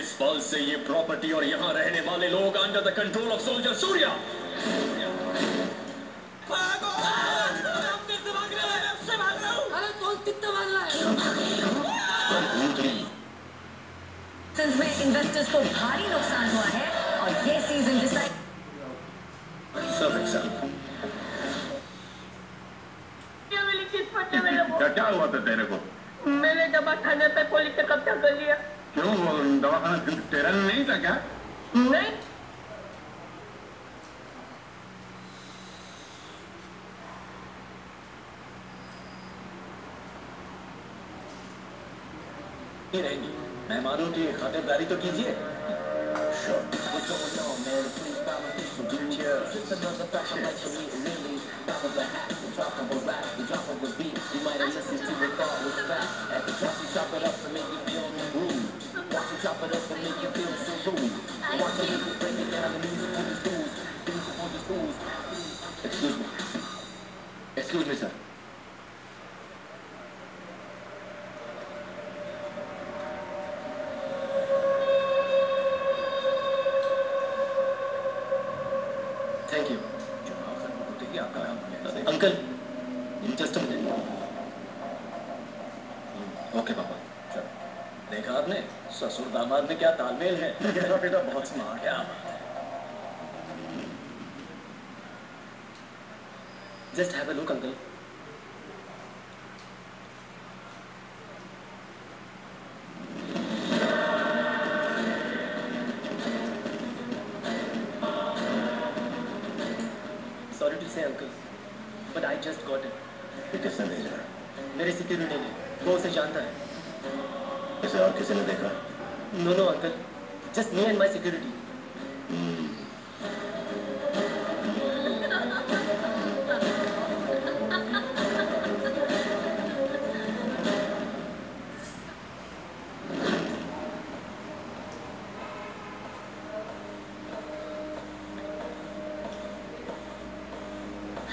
इस पल से ये प्रॉपर्टी और यहाँ रहने वाले लोग under the control of soldier Surya. भागो! भाग रहा हूँ। अरे कौन कितना भाग रहा है? में इन्वेस्टर्स को भारी नुकसान हुआ है और ये सीजन डिसाइड क्या हुआ था तेरे को? मैंने दवा खाने पे पुलिस ने कब्जा कर लिया। क्यों? वो दवाखाना तेरा नहीं था क्या? नहीं। रहेंगी। मेहमानों की खातिरदारी तो कीजिए। Excuse me, sir. Thank you. Uncle, just a minute. Okay पापा। देखा आपने ससुर दामाद में क्या तालमेल है। मेरा बेटा बहुत स्मार्ट है। Just have a look uncle. Sorry to say, uncle, but I just got it. ये किसने भेजा? मेरे सिक्योरिटी ने। वो उसे जानता है। इसे और किसी ने देखा? No, no, uncle. Just me and my security.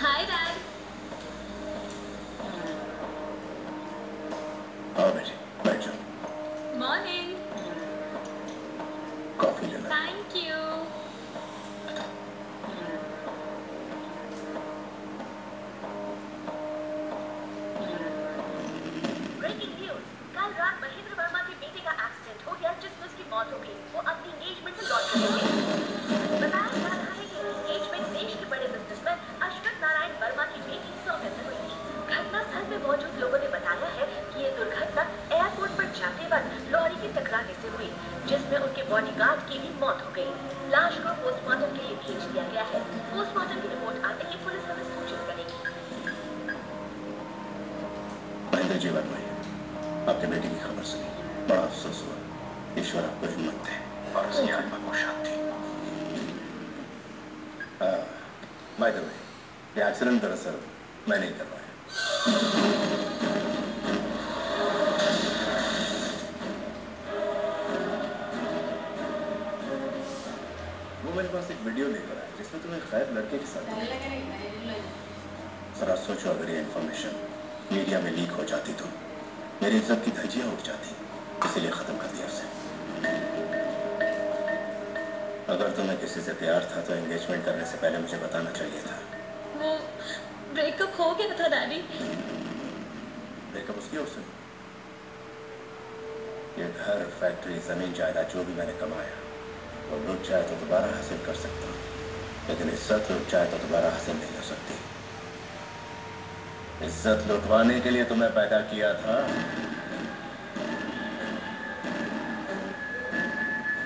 Hi, Dad. आओ बेटी, बैठ जाओ। Morning. कॉफी लेना। Thank you. Breaking news. कल रात महेंद्र वर्मा के बेटे का एक्सीडेंट हो गया जिसमें उसकी मौत हो गई। वो अपनी एंगेजमेंट से लौट रहे थे। बताया जा रहा है कि एंगेजमेंट देश के बड़े बिजनेसमैन अश्वत्थ नारायण वर्मा की बेटी सौम्या से हुई थी। घटनास्थल में मौजूद लोगों ने बताया है कि ये दुर्घटना एयरपोर्ट पर जाते वक्त लॉरी के टकराने से हुई, जिसमें उनके बॉडीगार्ड की भी मौत हो गई। लाश को पोस्टमार्टम के लिए भेज दिया गया है। पोस्टमार्टम की रिपोर्ट आते ही पुलिस हमें सूचित करेगी। महेंद्र जी वर्मा, आपके बेटे की खबर सुनी, बड़ा अफसोस हुआ। ईश्वर आपको हिम्मत दे और उसकी आत्मा को शांति। बाय द वे, ये एक्सीडेंट दरअसल मैं नहीं करवाया। वो मेरे पास एक वीडियो लेकर आया जिसमें तुम्हें खैर लड़के के साथ। जरा सोचो, अगर ये इंफॉर्मेशन मीडिया में लीक हो जाती तो मेरी इज्जत की धज्जियां उड़ जाती, इसीलिए खत्म कर दिया उसे। अगर तुम्हें किसी से प्यार था तो एंगेजमेंट करने से पहले मुझे बताना चाहिए था। वो ब्रेकअप हो गया था डैडी। ब्रेकअप उसकी ओर से? ये घर, फैक्ट्री, जमीन, जायदाद जो भी मैंने कमाया वो लुट जाए तो दोबारा हासिल कर सकता हूँ, लेकिन इज्जत लुट जाए तो दोबारा हासिल नहीं हो सकती। इज्जत लुटवाने के लिए तुम्हें पैदा किया था।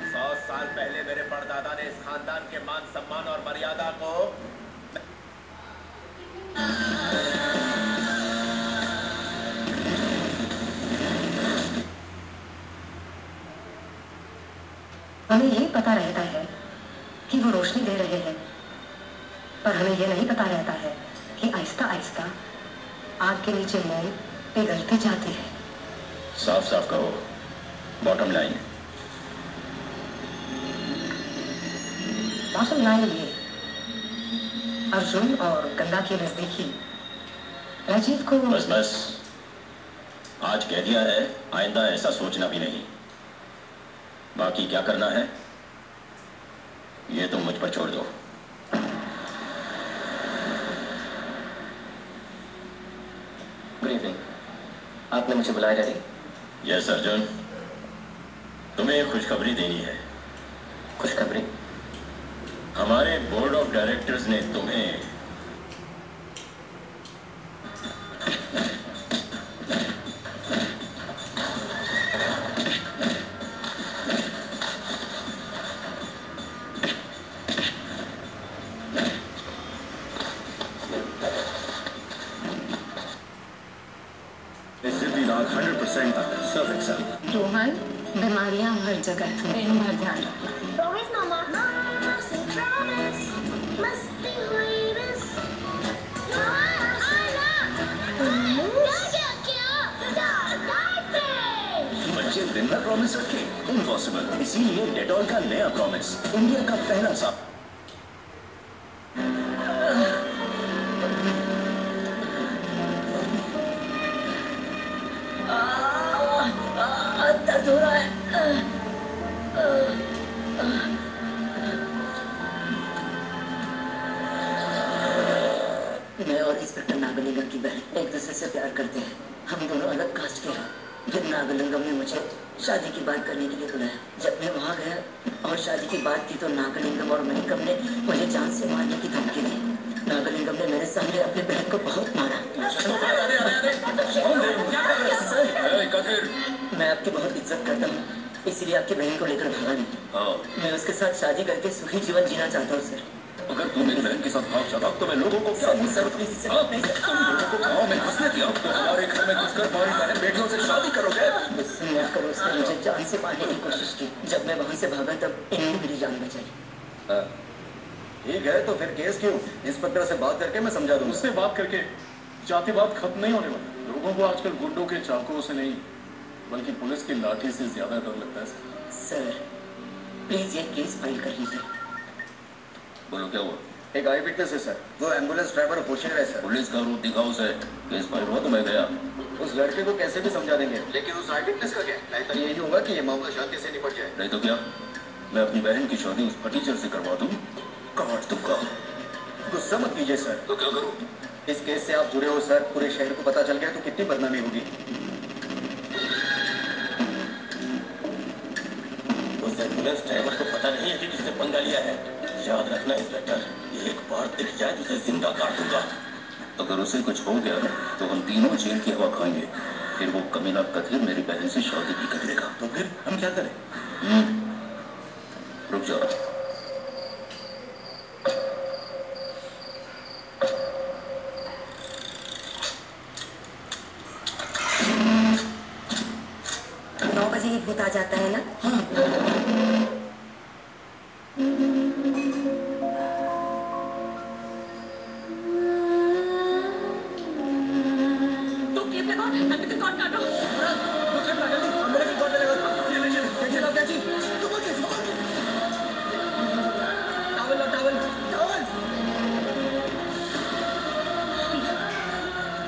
100 साल पहले मेरे परदादा ने इस खानदान के मान सम्मान और मर्यादा को हमें ये पता रहता है कि वो रोशनी दे रहे हैं, पर हमें ये नहीं पता रहता है कि आहिस्ता आहिस्ता आग के नीचे मोम पिघलती जाती है। साफ साफ कहो, बॉटम लाइन। बॉटम लाइन ये, अर्जुन और गंगा की नजदीकी राजीव को। बस बस, आज कह दिया है, आइंदा ऐसा सोचना भी नहीं। बाकी क्या करना है ये तुम मुझ पर छोड़ दो। गुड इवनिंग, आपने मुझे बुलाया डैडी? यस अर्जुन, तुम्हें एक खुशखबरी देनी है। खुशखबरी? हमारे बोर्ड ऑफ डायरेक्टर्स ने तुम्हें रोहन, बीमारियां हर जगह हैं, इन पर ध्यान रखना। Promise, Mama. Say promise. मस्ती हुई बस। बच्चे दिन भर प्रॉमिस रखे, इम्पॉसिबल। इसीलिए डेटॉल का नया प्रॉमिस, इंडिया का पहला साफ। दर्द हो रहा है। मैं और इंस्पेक्टर नागलिंगम की बहन एक दूसरे से प्यार करते हैं। हम दोनों अलग कास्ट के हैं। जब नागलिंगम ने मुझे शादी की बात करने के लिए बुलाया, जब मैं वहाँ गया और शादी की बात की तो नागलिंगम और मणिकम ने मुझे जान से मारने की धमकी दी। नागलिंगम ने मेरे सामने अपनी बहन को बहुत मारा। मैं आपकी बहुत इज्जत करता हूँ, इसीलिए आपकी बहन को लेकर भागा नहीं। मैं उसके साथ शादी करके सुखी जीवन जीना चाहता हूँ सर। अगर तुम मेरी बहन के साथ भाग जाता तो मैं लोगों को सर प्लीज सर, तुम लोगों को गाँव में घुसने दिया तो हमारे घर में घुसकर हमारी बहन बेटियों से शादी करोगे। गुस्से में आकर उसने मुझे जान से मारने की कोशिश की। जब मैं वहाँ से भागा तब इन्होंने मेरी जान बचाई। ठीक है, तो फिर केस क्यों? इंस्पेक्टर से बात करके मैं समझा दूंगा। उससे बात करके जातिवाद खत्म नहीं होने वाला। लोगों को आजकल गुंडों के चाकुओं से नहीं बल्कि पुलिस की लाठी से ज्यादा डर लगता है। सर प्लीज ये केस फाइल कर लीजिए। बोलो क्या हुआ? एक आई विटनेस है सर, वो एम्बुलेंस ड्राइवर होशियार है सर। पुलिस का रूप दिखाओ सर, केस फाइल हुआ तो मैं गया। उस लड़के को कैसे भी समझा देंगे, लेकिन उस आई विटनेस का क्या? नहीं तो यही होगा कि ये मामला शांति से निपट जाए। नहीं तो क्या, मैं अपनी बहन की शादी उस फटीचर से करवा दूं? काट दूंगा। गुस्सा मत कीजिए सर। तो क्या करूं? इस केस से आप जुड़े हो सर, पूरे शहर को पता चल गया तो कितनी बदनामी होगी। उस एम्बुलेंस ड्राइवर को पता नहीं है कि किसने पंगा लिया है। याद रखना इंस्पेक्टर, एक बार दिख जाए तो उसे जिंदा काट दूंगा। अगर उसे कुछ हो गया तो हम तीनों जेल की हवा खाएंगे। फिर वो कमीना कथिर मेरी बहन से शादी भी कर लेगा। तो फिर हम क्या करें? रुक जाओ। 9 बजे ही भूत आ जाता है ना?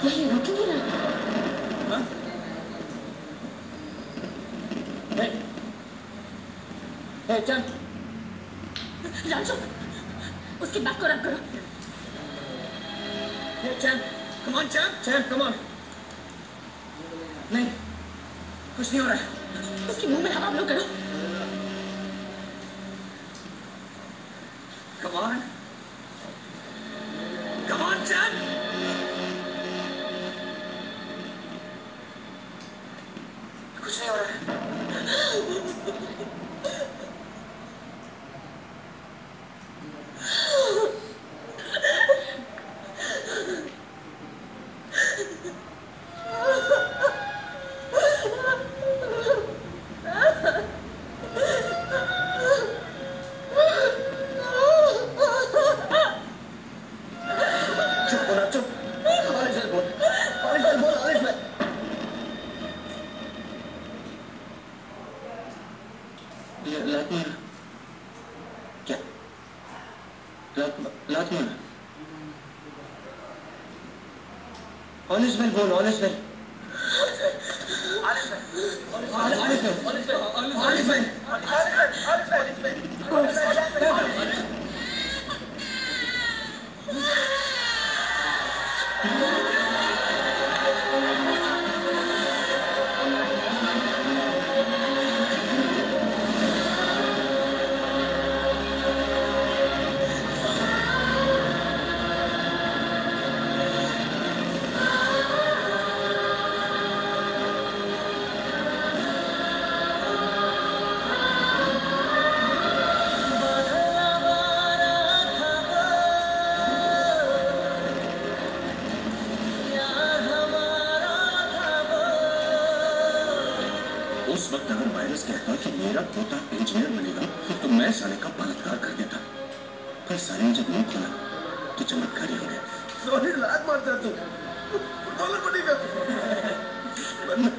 यही रुकेगी ना? चल राजू, उसकी बात को रब करो। Come on, champ, come on. नहीं, कुछ नहीं हो रहा है। उसके मुंह में हवा ब्लो करो। Come on, champ. कुछ नहीं हो रहा है। मेरा पोता इंजीनियर बनेगा तो मैं साले का बलात्कार कर देता, पर साले ने जब मुंह खोला तो चमत्कारी हो गया। सॉरी लात मारता तू फुटबॉलर बनेगा, बनना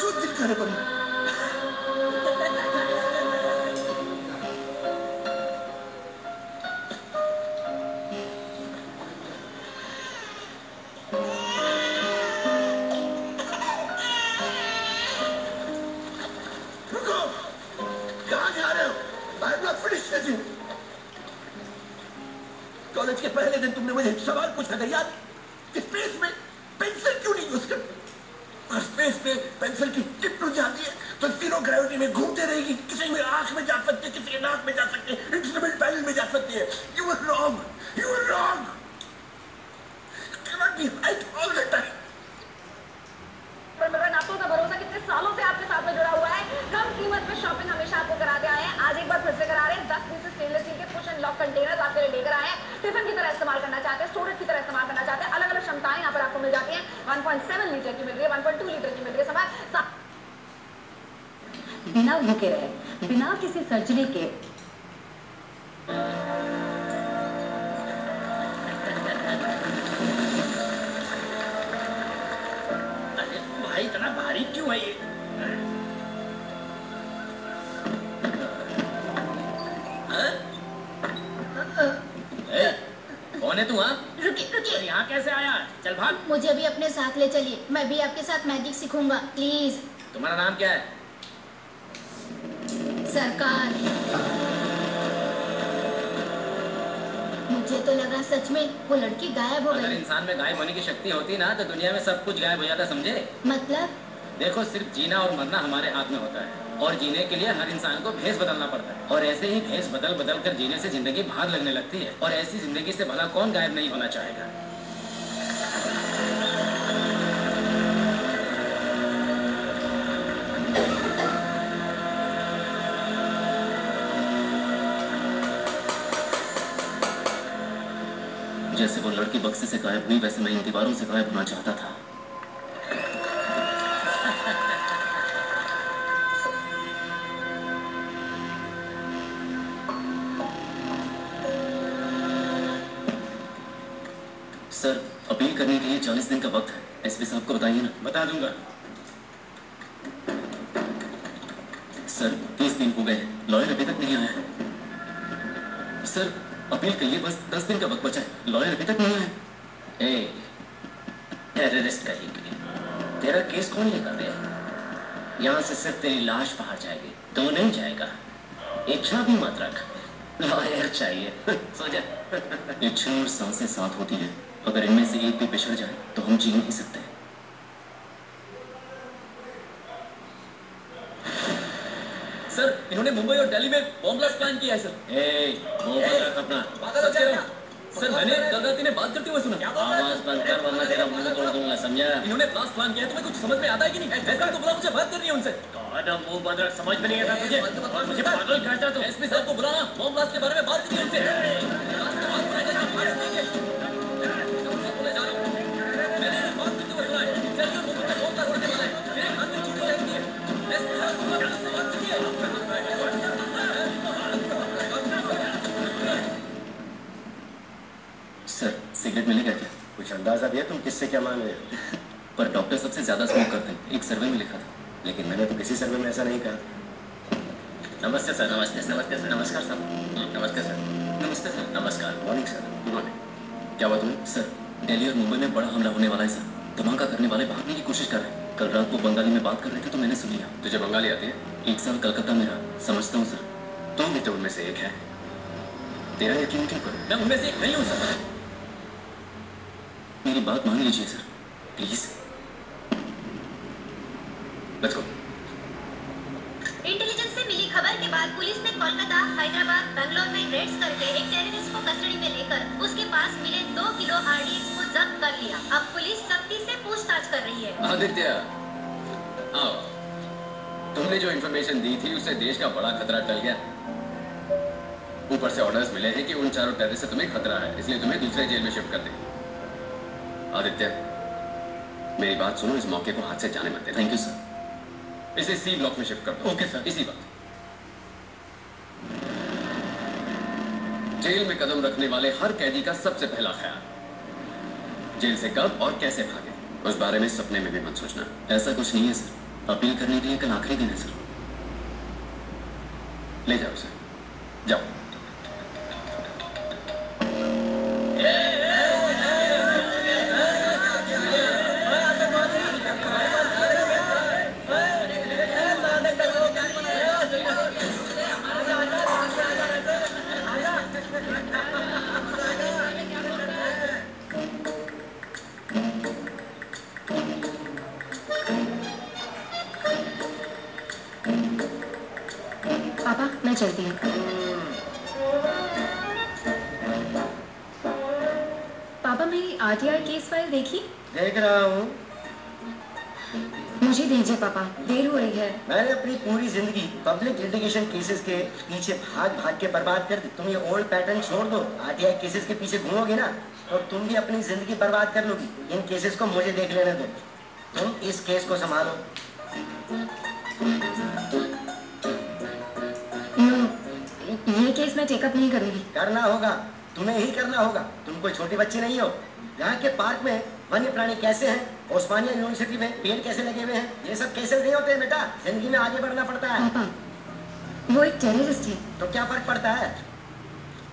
जो दिल करे बनना। कॉलेज के पहले दिन तुमने मुझे एक सवाल पूछा था याद, कि स्पेस में पेंसिल क्यों नहीं यूज करते? और स्पेस में पेंसिल की टिप टूट जाती है तो जीरो ग्रेविटी में घूमते रहेगी, किसी में आंख में जा सकती है, किसी के नाक में जा सकती है, इंस्ट्रूमेंट पैनल में जा सकती है। You were wrong, you were wrong. Can be right all the time. पर मेरा नातों का भरोसा कितने सालों से आपके साथ में जुड़ा हुआ है। कम कीमत में शॉपिंग हमेशा आपको कराते आए हैं, आज एक बार फिर से करा रहे हैं। 10 पीसेस स्टेनलेस स्टील के पुश एंड लॉक कंटेनर्स आपके लिए लेकर आए हैं। टिफिन की तरह इस्तेमाल करना चाहते हैं, स्टोरेज की तरह इस्तेमाल करना चाहते हैं, अलग अलग क्षमताएं यहाँ पर आपको मिल जाती हैं। 1.7 लीटर की मिल रही है, 1.2 लीटर की मिल रही है। समय बिना भूखे रहे, बिना किसी सर्जरी के। अरे भाई इतना भारी क्यों है ये? कौन है तू? हाँ रुकिए यहाँ कैसे आया? चल भाग। मुझे अभी अपने साथ ले चलिए, मैं भी आपके साथ मैजिक सीखूंगा प्लीज। तुम्हारा नाम क्या है? सरकार, मुझे तो लगा सच में वो लड़की गायब हो अगर गई। इंसान में गायब होने की शक्ति होती ना तो दुनिया में सब कुछ गायब हो जाता, समझे? मतलब? देखो, सिर्फ जीना और मरना हमारे हाथ में होता है, और जीने के लिए हर इंसान को भेष बदलना पड़ता है, और ऐसे ही भेष बदल बदल कर जीने से जिंदगी भार लगने लगती है, और ऐसी जिंदगी से भला कौन गायब नहीं होना चाहेगा? जैसे वो लड़की बक्से से गायब हुई, वैसे मैं इन दीवारों से गायब होना चाहता था। सर, अपील करने के लिए 40 दिन का वक्त है। एसपी साहब को बताइए ना। बता दूंगा। सर, 30 दिन हो गए, लॉयर अभी तक नहीं आया है। सर, अपील के लिए बस 10 दिन का वक्त बचा है, लॉयर अभी तक नहीं आया है। टेररिस्ट कहेगी, तेरा केस कौन लेगा बे? यहाँ से सिर्फ तेरी लाश बाहर जाएगी, तो नहीं जाएगा। इच्छा भी मत रख, लॉयर चाहिए। सो जा। इच्छा और सांसें साथ होती हैं, अगर इनमें से एक भी पिछड़ जाए तो हम जी नहीं सकते। सर, इन्होंने मुंबई और दिल्ली में बॉम्ब ब्लास्ट प्लान किया है सर। वो अपना सच कह रहा हूं। सर, मैंने कल रात इन्हें बात करते हुए सुना। आवाज बंद कर वरना तेरा मुंह तोड़ दूंगा, समझा? इन्होंने ब्लास्ट प्लान किया है, तुम्हें कुछ समझ में आता है कि नहीं? ऐसा तो बुला, मुझे बात करनी है उनसे। मुंह बंद रख, समझ में नहीं आता तुझे? और मुझे पागल कहता तो एसपी साहब को बुलाना, बॉम्ब ब्लास्ट के बारे में बात करनी है उनसे। सर, सिगरेट मिलेगा क्या? कुछ अंदाजा दिया तुम किससे क्या मांग रहे हो? पर डॉक्टर सबसे ज्यादा स्मोक करते हैं, एक सर्वे में लिखा था। लेकिन मैंने तो किसी सर्वे में ऐसा नहीं कहा। नमस्ते सर। नमस्ते सर। नमस्ते सर। नमस्कार सर। नमस्ते सर। नमस्ते सर। नमस्कार। Morning sir. Good morning. क्या बात हुई? सर, दिल्ली और मुंबई में बड़ा हमला होने वाला है सर। धमाका करने वाले भागने की कोशिश कर रहे हैं। कल रात वो बंगाली में बात कर रहे थे तो मैंने सुन लिया। तुझे बंगाली आती है? 1 साल कलकत्ता में रहा, समझता हूँ सर। तुम भी तो उनमें से एक है। तेरा यकीन क्यों करूं? मैं उनमें से एक नहीं हूं सर। मेरी बात मान लीजिए sir, please. Let's go. Intelligence से मिली खबर के बाद पुलिस ने कोलकाता, हैदराबाद, बेंगलोर में रेड्स करके एक टेररिस्ट को कस्टडी में लेकर उसके पास मिले 2 किलो आरडीएक्स को जब्त कर लिया। अब पुलिस सख्ती से पूछताछ कर रही है। आदित्य, आओ। तुमने जो इंफॉर्मेशन दी थी उससे देश का बड़ा खतरा टल गया। ऊपर से ऑर्डर्स मिले हैं कि उन 4 टेररिस्ट से तुम्हें खतरा है, इसलिए तुम्हें दूसरे जेल में शिफ्ट कर दें। आदित्य, मेरी बात सुनो, इस मौके को हाथ से जाने मत देना। Thank you sir. इसे सी ब्लॉक में शिफ्ट कर दो। Okay sir. इसी बात। जेल में कदम रखने वाले हर कैदी का सबसे पहला ख्याल जेल से कब और कैसे भागे, उस बारे में सपने में भी मत सोचना। ऐसा कुछ नहीं है सर, अपील करने के लिए कल आखिरी दिन है सर। ले जाओ उसे, जाओ। पापा मैं चलती हूँ। पापा मेरी आरटीआई केस फाइल देखी? देख रहा हूँ। मुझे दीजिए पापा, देर हो रही है। मैंने अपनी पूरी जिंदगी पब्लिक लिटिगेशन केसेस के पीछे भाग भाग के बर्बाद कर दी। तुम ये ओल्ड पैटर्न छोड़ दो, आरटीआई केसेस के पीछे घूमोगे ना और तुम भी अपनी जिंदगी बर्बाद कर लोगी। इन केसेस को मुझे देख लेने दो, तुम इस केस को संभालो। ये केस मैं टेकअप नहीं करूंगी। करना होगा, तुम्हें ही करना होगा। तुम कोई छोटी बच्ची नहीं हो। यहाँ के पार्क में वन्य प्राणी कैसे हैं, ओस्मानिया यूनिवर्सिटी में पेड़ कैसे लगे हुए हैं, ये सब केसेस नहीं होते हैं बेटा। जिंदगी में आगे बढ़ना पड़ता है। पापा वो एक टेररिस्ट है। तो क्या फर्क पड़ता है?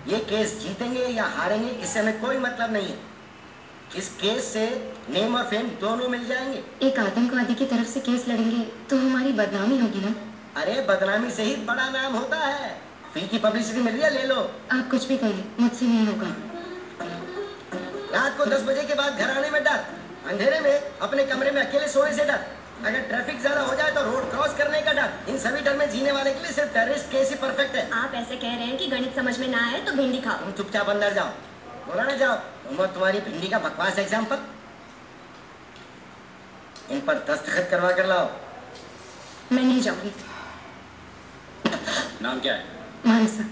ये केस जीतेंगे या हारेंगे इससे हमें कोई मतलब नहीं है। इस केस से नेम और फेम दोनों मिल जाएंगे। एक आतंकवादी की तरफ से केस लड़ेंगे तो हमारी बदनामी होगी ना। अरे बदनामी से ही बड़ा नाम होता है। फ्री की पब्लिसिटी मिल रही है, ले लो। आप कुछ भी कहिए, मुझसे नहीं होगा। रात को 10 बजे के बाद घर आने में डर, अंधेरे में अपने कमरे में अकेले सोने से डर, अगर ट्रैफिक ज्यादा हो जाए तो रोड क्रॉस करने का डर। इन सभी डर में जीने वाले के लिए सिर्फ टेररिस्ट केस ही परफेक्ट है। आप ऐसे कह रहे हैं कि गणित समझ में ना आए तो भिंडी खाओ। तुम चुपचाप अंदर जाओ, बोला ना जाओ। तुम और तुम्हारी भिंडी का बकवास एग्जाम्पल, इन पर दस्तखत करवा कर लाओ। मैं नहीं जाऊंगी। नाम क्या है? मानसा।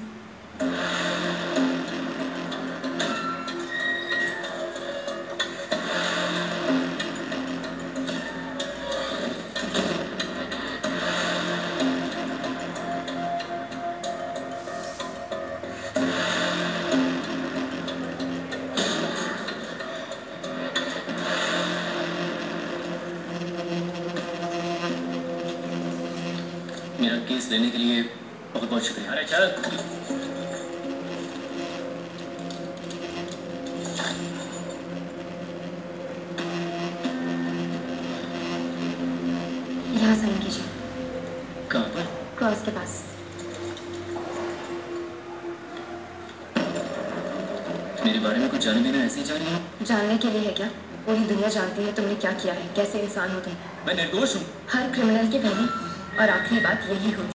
मेरा केस लेने के लिए बहुत बहुत शुक्रिया। अरे चल। यहाँ साइन कीजिए। कहाँ पर? क्रॉस के पास। मेरे बारे में कुछ जाने बिना ऐसे ही जा रही हो? जानने के लिए है क्या? पूरी दुनिया जानती है तुमने क्या किया है, कैसे इंसान हो तुम। मैं निर्दोष हूँ। हर क्रिमिनल की पहली और आखिरी बात यही होती है।